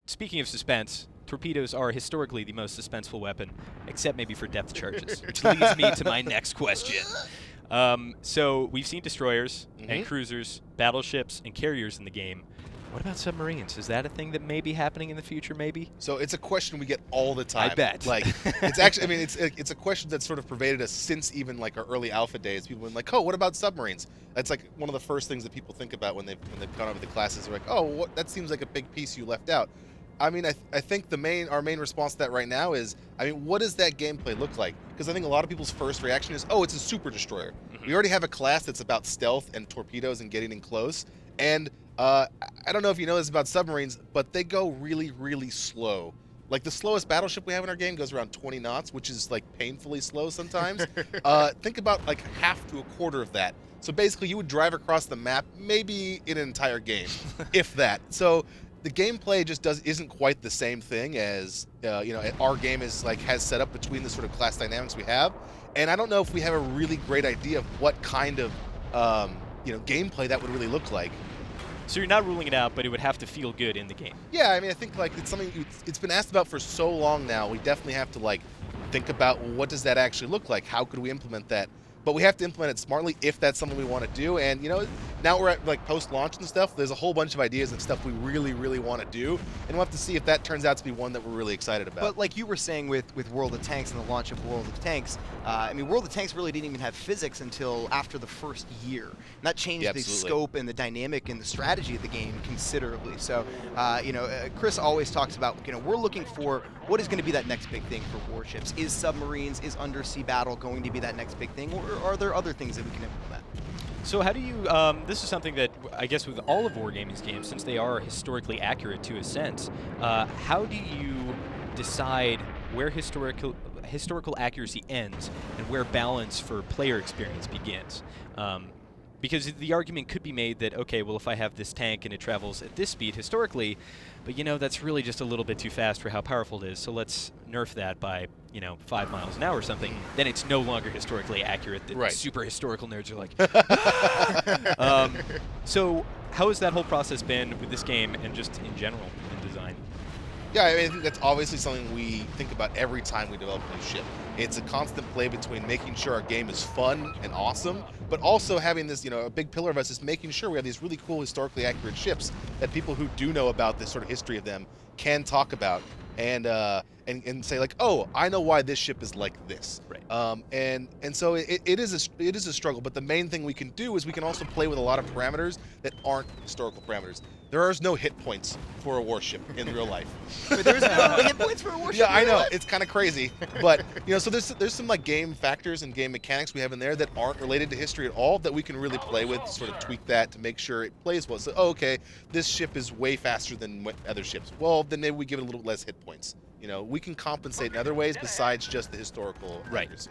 Speaking of suspense, torpedoes are historically the most suspenseful weapon, except maybe for depth charges, which leads me to my next question. So we've seen destroyers and cruisers, battleships, and carriers in the game. What about submarines? Is that a thing that may be happening in the future, maybe? So it's a question we get all the time. I bet. Like, it's actually, I mean, it's a question that's sort of pervaded us since even like our early alpha days. People have been like, oh, what about submarines? That's like one of the first things that people think about when they've gone over the classes. They're like, oh, that seems like a big piece you left out. I mean, I think our main response to that right now is, I mean, what does that gameplay look like? Because I think a lot of people's first reaction is, oh, it's a super destroyer. We already have a class that's about stealth and torpedoes and getting in close. And I don't know if you know this about submarines, but they go really, really slow. Like the slowest battleship we have in our game goes around 20 knots, which is like painfully slow sometimes. Think about like half to a quarter of that. So basically you would drive across the map maybe in an entire game, if that. So the gameplay just isn't quite the same thing as our game has set up between the sort of class dynamics we have. And I don't know if we have a really great idea of what kind of gameplay that would really look like. So you're not ruling it out, but it would have to feel good in the game. Yeah, I mean, I think like it's something it's been asked about for so long now. We definitely have to like think about, well, what does that actually look like? How could we implement that? But we have to implement it smartly if that's something we want to do. And now we're at like post-launch and stuff. There's a whole bunch of ideas and stuff we really, really want to do, and we'll have to see if that turns out to be one that we're really excited about. But like you were saying with World of Tanks and the launch of World of Tanks, I mean, World of Tanks really didn't even have physics until after the first year. And that changed the scope and the dynamic and the strategy of the game considerably. So, Chris always talks about, we're looking for what is going to be that next big thing for warships. Is submarines, is undersea battle going to be that next big thing, or are there other things that we can implement? So how do you, this is something that I guess with all of Wargaming's games, since they are historically accurate to a sense, how do you decide where historical accuracy ends and where balance for player experience begins? Because the argument could be made that, okay, well, if I have this tank and it travels at this speed historically, but that's really just a little bit too fast for how powerful it is, so let's nerf that by 5 miles an hour or something, then it's no longer historically accurate. The super historical nerds are like, so how has that whole process been with this game and just in general in design? Yeah, I mean, I think that's obviously something we think about every time we develop a new ship. It's a constant play between making sure our game is fun and awesome, but also having this, a big pillar of us is making sure we have these really cool historically accurate ships that people who do know about this sort of history of them can talk about and say like, oh, I know why this ship is like this. Right. And so it is a struggle, but the main thing we can do is we can also play with a lot of parameters that aren't historical parameters. There is no hit points for a warship in real life. But there's no hit points for a warship? Yeah, I know. It's kind of crazy. But, so there's some like game factors and game mechanics we have in there that aren't related to history at all that we can really play with, sort of tweak that to make sure it plays well. So, okay, this ship is way faster than other ships. Well, then maybe we give it a little less hit points. We can compensate in other ways besides just the historical accuracy.